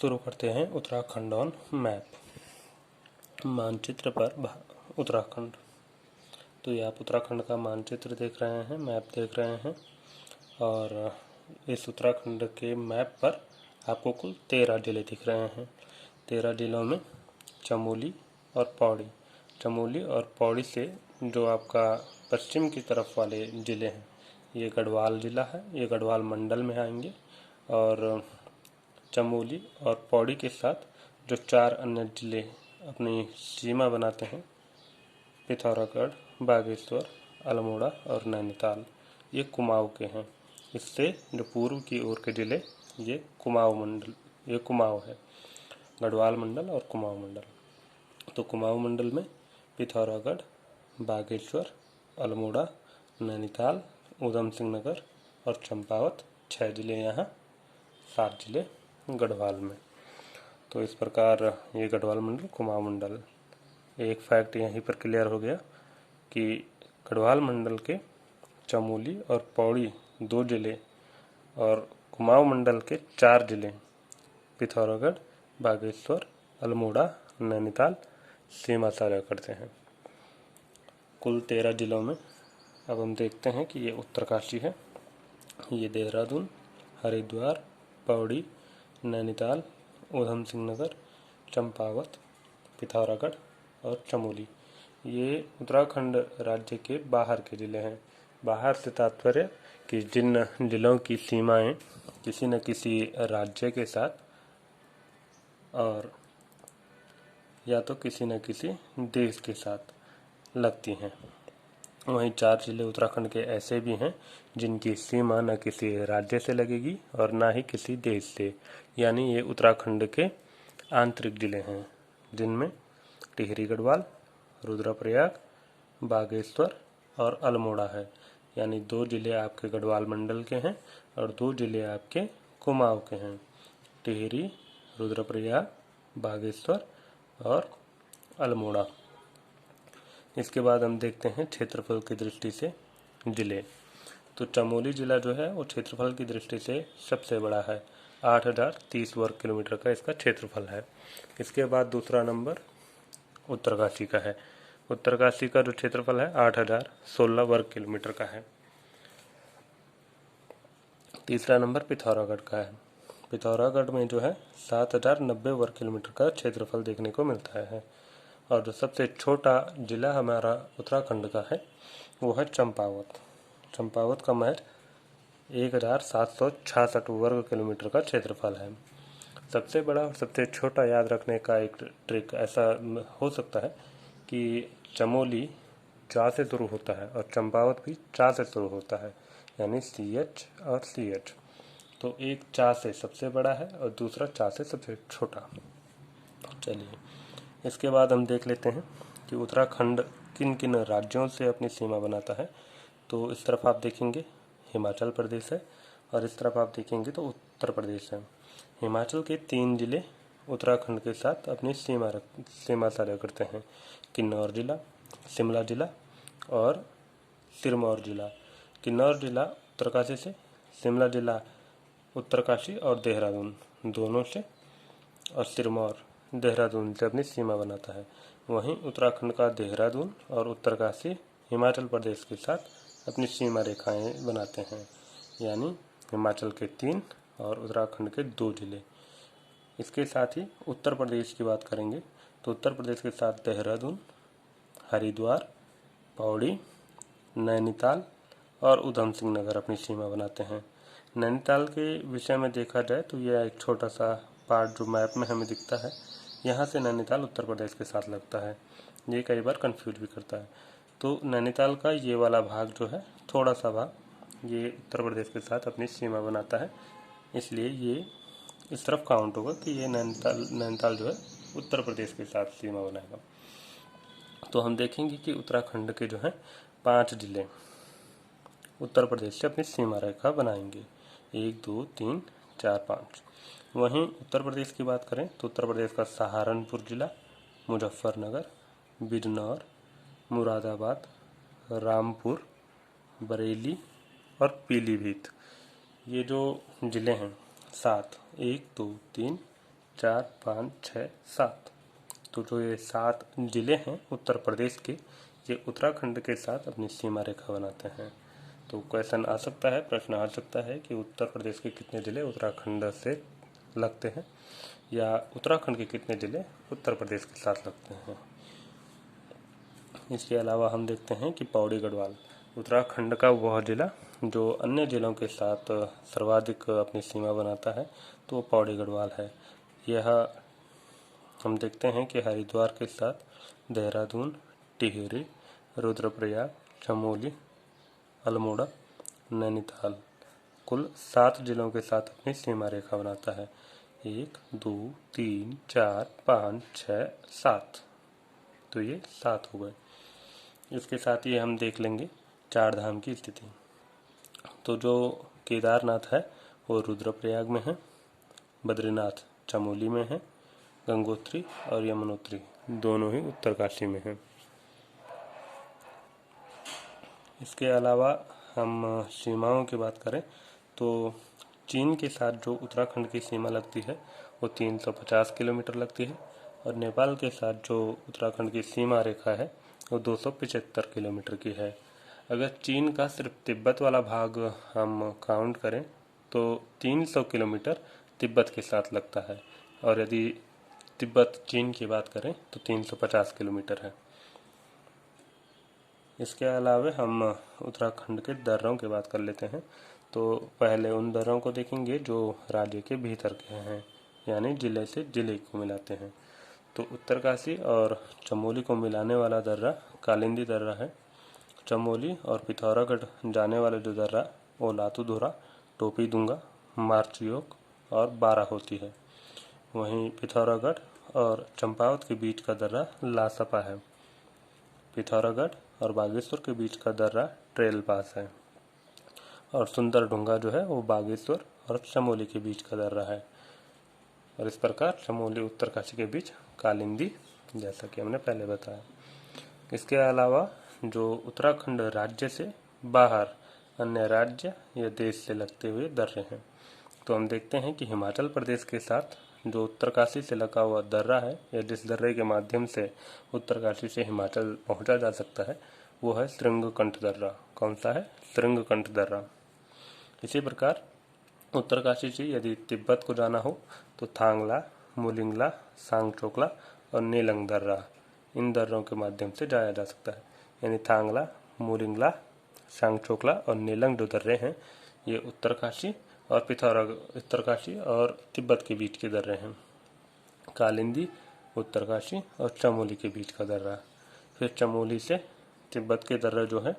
शुरू करते हैं उत्तराखंड ऑन मैप। मानचित्र पर उत्तराखंड। तो ये आप उत्तराखंड का मानचित्र देख रहे हैं, मैप देख रहे हैं। और इस उत्तराखंड के मैप पर आपको कुल 13 ज़िले दिख रहे हैं। 13 ज़िलों में चमोली और पौड़ी, चमोली और पौड़ी से जो आपका पश्चिम की तरफ वाले ज़िले हैं, ये गढ़वाल ज़िला है, ये गढ़वाल मंडल में आएंगे। और चमोली और पौड़ी के साथ जो 4 अन्य ज़िले अपनी सीमा बनाते हैं, पिथौरागढ़, बागेश्वर, अल्मोड़ा और नैनीताल, ये कुमाऊं के हैं। इससे जो पूर्व की ओर के ज़िले, ये कुमाऊं है, गढ़वाल मंडल और कुमाऊं मंडल। तो कुमाऊं मंडल में पिथौरागढ़, बागेश्वर, अल्मोड़ा, नैनीताल, ऊधम सिंह नगर और चंपावत 6 ज़िले यहाँ, 7 ज़िले गढ़वाल में। तो इस प्रकार ये गढ़वाल मंडल, कुमाऊं मंडल। एक फैक्ट यहीं पर क्लियर हो गया कि गढ़वाल मंडल के चमोली और पौड़ी 2 ज़िले और कुमाऊं मंडल के 4 ज़िले पिथौरागढ़, बागेश्वर, अल्मोड़ा, नैनीताल सीमा साझा करते हैं। कुल 13 ज़िलों में अब हम देखते हैं कि ये उत्तरकाशी है, ये देहरादून, हरिद्वार, पौड़ी, नैनीताल, ऊधम सिंह नगर, चंपावत, पिथौरागढ़ और चमोली, ये उत्तराखंड राज्य के बाहर के ज़िले हैं। बाहर से तात्पर्य कि जिन ज़िलों की सीमाएं किसी न किसी राज्य के साथ और या तो किसी न किसी देश के साथ लगती हैं। वहीं 4 ज़िले उत्तराखंड के ऐसे भी हैं जिनकी सीमा न किसी राज्य से लगेगी और ना ही किसी देश से, यानी ये उत्तराखंड के आंतरिक ज़िले हैं, जिनमें टिहरी गढ़वाल, रुद्रप्रयाग, बागेश्वर और अल्मोड़ा है। यानी 2 ज़िले आपके गढ़वाल मंडल के हैं और 2 ज़िले आपके कुमाऊं के हैं, टिहरी, रुद्रप्रयाग, बागेश्वर और अल्मोड़ा। इसके बाद हम देखते हैं क्षेत्रफल की दृष्टि से ज़िले। तो चमोली ज़िला जो है वो क्षेत्रफल की दृष्टि से सबसे बड़ा है, 8030 वर्ग किलोमीटर का इसका क्षेत्रफल है। इसके बाद दूसरा नंबर उत्तरकाशी का है। उत्तरकाशी का जो क्षेत्रफल है 8016 वर्ग किलोमीटर का है। तीसरा नंबर पिथौरागढ़ का है। पिथौरागढ़ में जो है 7090 वर्ग किलोमीटर का क्षेत्रफल देखने को मिलता है। और जो सबसे छोटा ज़िला हमारा उत्तराखंड का है वो है चंपावत। चंपावत का महज 1766 वर्ग किलोमीटर का क्षेत्रफल है। सबसे बड़ा और सबसे छोटा याद रखने का एक ट्रिक ऐसा हो सकता है कि चमोली चा से शुरू होता है और चंपावत भी चा से शुरू होता है, यानी CH और CH। तो एक चा से सबसे बड़ा है और दूसरा चा से सबसे छोटा। चलिए, इसके बाद हम देख लेते हैं कि उत्तराखंड किन किन राज्यों से अपनी सीमा बनाता है। तो इस तरफ आप देखेंगे हिमाचल प्रदेश है और इस तरफ आप देखेंगे तो उत्तर प्रदेश है। हिमाचल के 3 ज़िले उत्तराखंड के साथ अपनी सीमा साझा करते हैं, किन्नौर ज़िला, शिमला ज़िला और सिरमौर ज़िला। किन्नौर ज़िला उत्तरकाशी से, शिमला ज़िला उत्तरकाशी और देहरादून दोनों से, और सिरमौर देहरादून से अपनी सीमा बनाता है। वहीं उत्तराखंड का देहरादून और उत्तरकाशी हिमाचल प्रदेश के साथ अपनी सीमा रेखाएं बनाते हैं, यानी हिमाचल के 3 और उत्तराखंड के 2 ज़िले। इसके साथ ही उत्तर प्रदेश की बात करेंगे तो उत्तर प्रदेश के साथ देहरादून, हरिद्वार, पौड़ी, नैनीताल और ऊधम सिंह नगर अपनी सीमा बनाते हैं। नैनीताल के विषय में देखा जाए तो यह एक छोटा सा पार्ट जो मैप में हमें दिखता है, यहाँ से नैनीताल उत्तर प्रदेश के साथ लगता है। ये कई बार कंफ्यूज भी करता है। तो नैनीताल का ये वाला भाग जो है, थोड़ा सा भाग ये उत्तर प्रदेश के साथ अपनी सीमा बनाता है, इसलिए ये इस तरफ काउंट होगा कि ये नैनीताल जो है उत्तर प्रदेश के साथ सीमा बनाएगा। तो हम देखेंगे कि उत्तराखंड के जो है 5 ज़िले उत्तर प्रदेश से अपनी सीमा रेखा बनाएंगे, 1 2 3 4 5। वहीं उत्तर प्रदेश की बात करें तो उत्तर प्रदेश का सहारनपुर ज़िला, मुजफ्फरनगर, बिजनौर, मुरादाबाद, रामपुर, बरेली और पीलीभीत, ये जो ज़िले हैं 7, 1 2 3 4, 5, 6, 7। तो जो ये 7 जिले हैं उत्तर प्रदेश के, ये उत्तराखंड के साथ अपनी सीमा रेखा बनाते हैं। तो क्वेश्चन आ सकता है, प्रश्न आ सकता है कि उत्तर प्रदेश के कितने जिले उत्तराखंड से लगते हैं, या उत्तराखंड के कितने जिले उत्तर प्रदेश के साथ लगते हैं। इसके अलावा हम देखते हैं कि पौड़ी गढ़वाल उत्तराखंड का वह जिला जो अन्य जिलों के साथ सर्वाधिक अपनी सीमा बनाता है, तो वो पौड़ी गढ़वाल है। यह हम देखते हैं कि हरिद्वार के साथ देहरादून, टिहरी, रुद्रप्रयाग, चमोली, अल्मोड़ा, नैनीताल कुल 7 जिलों के साथ अपनी सीमा रेखा बनाता है। 1, 2, 3, 4, 5, 6, 7। तो ये 7 हो गए। इसके साथ ही हम देख लेंगे 4 धाम की स्थिति। तो जो केदारनाथ है वो रुद्रप्रयाग में है, बद्रीनाथ चमोली में है, गंगोत्री और यमुनोत्री दोनों ही उत्तरकाशी में हैं। इसके अलावा हम सीमाओं की बात करें तो चीन के साथ जो उत्तराखंड की सीमा लगती है वो 350 किलोमीटर लगती है, और नेपाल के साथ जो उत्तराखंड की सीमा रेखा है वो 275 किलोमीटर की है। अगर चीन का सिर्फ तिब्बत वाला भाग हम काउंट करें तो 300 किलोमीटर तिब्बत के साथ लगता है, और यदि तिब्बत चीन की बात करें तो 350 किलोमीटर है। इसके अलावा हम उत्तराखंड के दर्रों की बात कर लेते हैं। तो पहले उन दर्रों को देखेंगे जो राज्य के भीतर के हैं, यानी जिले से जिले को मिलाते हैं। तो उत्तरकाशी और चमोली को मिलाने वाला दर्रा कालिंदी दर्रा है। चमोली और पिथौरागढ़ जाने वाला जो दर्रा वो लातूधुरा, टोपी दूंगा, मार्चयोक और बारा होती है। वहीं पिथौरागढ़ और चंपावत के बीच का दर्रा लासपा है। पिथौरागढ़ और बागेश्वर के बीच का दर्रा ट्रेल पास है, और सुंदर ढूंगा जो है वो बागेश्वर और चमोली के बीच का दर्रा है। और इस प्रकार चमोली उत्तरकाशी के बीच कालिंदी, जैसा कि हमने पहले बताया। इसके अलावा जो उत्तराखंड राज्य से बाहर अन्य राज्य या देश से लगते हुए दर्रे हैं, तो हम देखते हैं कि हिमाचल प्रदेश के साथ जो उत्तरकाशी से लगा हुआ दर्रा है, या जिस दर्रे के माध्यम से उत्तरकाशी से हिमाचल पहुंचा जा सकता है, वो है श्रृंगकंठ दर्रा। कौन सा है? श्रृंगकंठ दर्रा। इसी प्रकार उत्तरकाशी से यदि तिब्बत को जाना हो तो थांगला, मुलिंगला, सांगचोकला और नेलंग दर्रा, इन दर्रों के माध्यम से जाया जा सकता है। यानी थांगला, मुलिंगला, सांगचोकला और नेलंग जो दर्रे हैं ये उत्तरकाशी और उत्तरकाशी और तिब्बत के बीच के दर्रे हैं। कालिंदी उत्तरकाशी और चमोली के बीच का दर्रा। फिर चमोली से तिब्बत के दर्रा जो है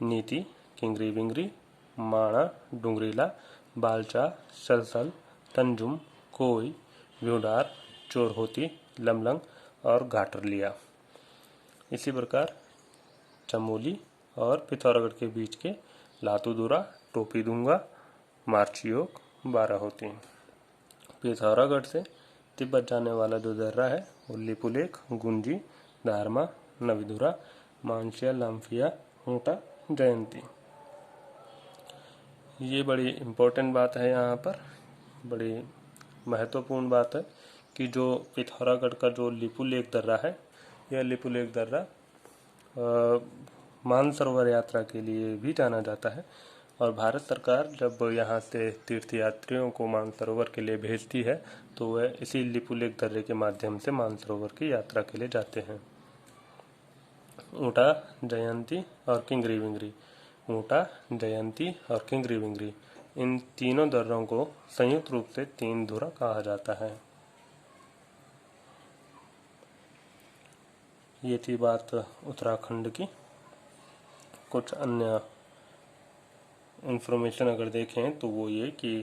नीति, किंगरी विंगरी, माणा, डुंगरीला, बालचा, सलसल, तंजुम, कोई, व्यूडार, चोरहोती, लमलंग और घाटरलिया। इसी प्रकार चमोली और पिथौरागढ़ के बीच के लातूधुरा, टोपीदुंगा, मार्चयोक, बारा होती। पिथौरागढ़ से तिब्बत जाने वाला जो दर्रा है वो लिपुलेख, गुंजी, दारमा, नवीधुरा, मानसिया, लाम्फिया, ऊंटा, जयंती। ये बड़ी इम्पोर्टेंट बात है, यहाँ पर बड़ी महत्वपूर्ण बात है कि जो पिथौरागढ़ का जो लिपुलेख दर्रा है, यह लिपुलेख दर्रा मानसरोवर यात्रा के लिए भी जाना जाता है। और भारत सरकार जब यहाँ से तीर्थयात्रियों को मानसरोवर के लिए भेजती है तो वह इसी लिपुलेख दर्रे के माध्यम से मानसरोवर की यात्रा के लिए जाते हैं। ऊंटा, जयंती और किंगरी विंगरी। ऊंटा, जयंती और किंगरी विंगरी, इन तीनों दर्रों को संयुक्त रूप से तीन धुरा कहा जाता है। ये थी बात उत्तराखंड की। कुछ अन्य इंफॉर्मेशन अगर देखें तो वो ये कि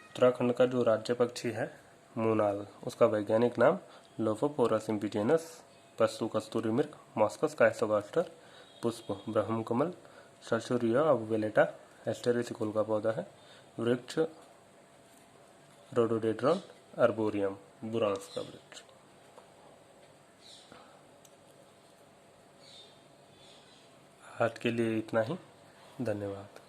उत्तराखंड का जो राज्य पक्षी है मूनाल, उसका वैज्ञानिक नाम लोफोपोरस इम्पिजेनस, पशु कस्तूरी मृग, मॉस्कस काइसोगास्टर, पुष्प ब्रह्मकमल, ससुरिया अबुवेलेटा, एस्टेरेसिकोल का पौधा है, वृक्ष रोडोडेड्रॉन अर्बोरियम, बुरांस का वृक्ष। आज के लिए इतना ही। धन्यवाद।